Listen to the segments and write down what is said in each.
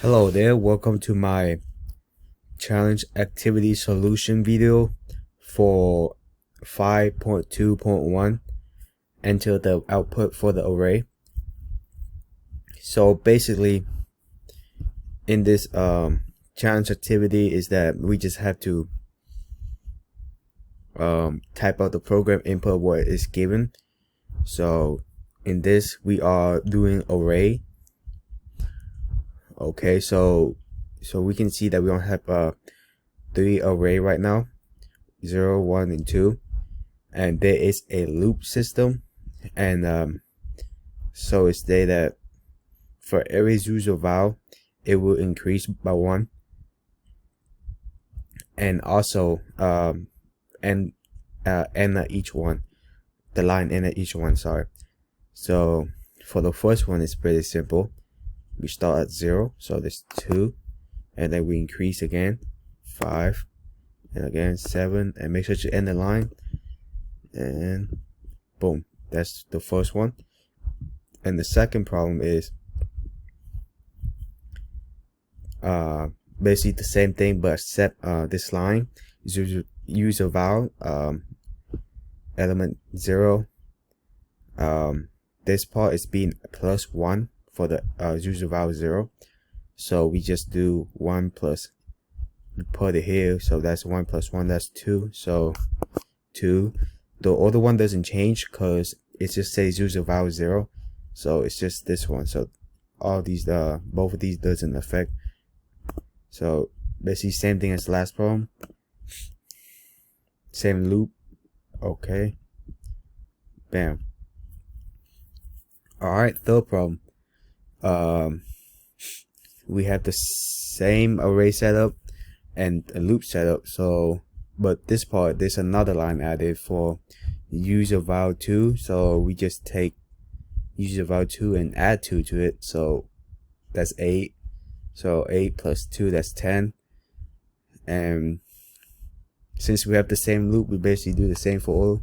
Hello there, welcome to my challenge activity solution video for 5.2.1. Enter the output for the array. So basically in this challenge activity is that we just have to type out the program input what is given. So in this we are doing array. Okay, so we can see that we don't have three array right now, 0, 1, and 2, and there is a loop system, and so it's there that for every user val it will increase by 1, and also end at each one, the line end at each one, sorry. So for the first one it's pretty simple. We start at 0, so there's 2, and then we increase again 5, and again 7, and make sure to end the line, and boom, that's the first one. And the second problem is basically the same thing, but except this line user val element 0, this part is being +1 for the user val 0, so we just do 1 plus, we put it here, so that's 1 plus 1, that's 2, so 2. The other one doesn't change because it just says user val 0, so it's just this one. So all these both of these doesn't affect. So basically same thing as the last problem, same loop. Okay, bam. All right, third problem. We have the same array setup and a loop setup, so but this part there's another line added for user val 2, so we just take user val 2 and add 2 to it, so that's 8, so 8 plus 2, that's 10. And since we have the same loop, we basically do the same for all,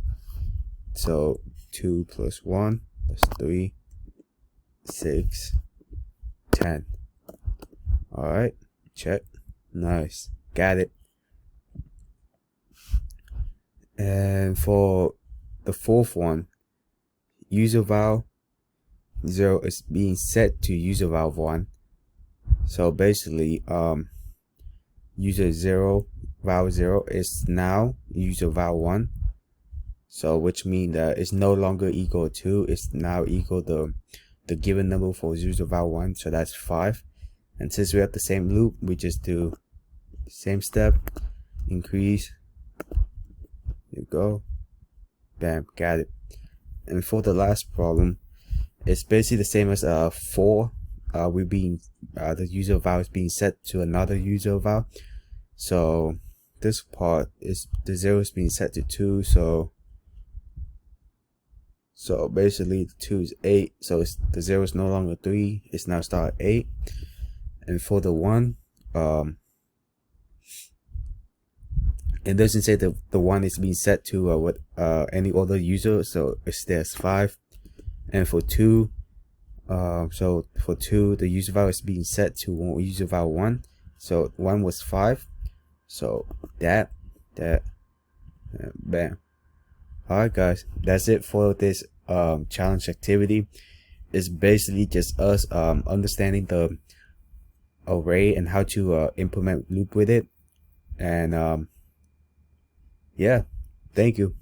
so 2 plus 1, that's 3, 6, 10. All right, check. Nice, got it. And for the fourth one, user val 0 is being set to user val 1. So basically user 0 val 0 is now user val 1, so which means that it's no longer equal to, it's now equal to the given number for user val 1, so that's 5. And since we have the same loop, we just do same step, increase, you go, bam, got it. And for the last problem, it's basically the same as 4. We being the user val is being set to another user val, so this part is the 0 is being set to 2, so basically 2 is 8, so it's, the 0 is no longer 3, it's now start at 8. And for the 1, it doesn't say the 1 is being set to any other user, so it's there's 5. And for 2, so for 2 the user val is being set to user val 1, so 1 was 5, so that bam. Alright guys, that's it for this challenge activity. It's basically just us understanding the array and how to implement loop with it, and yeah, thank you.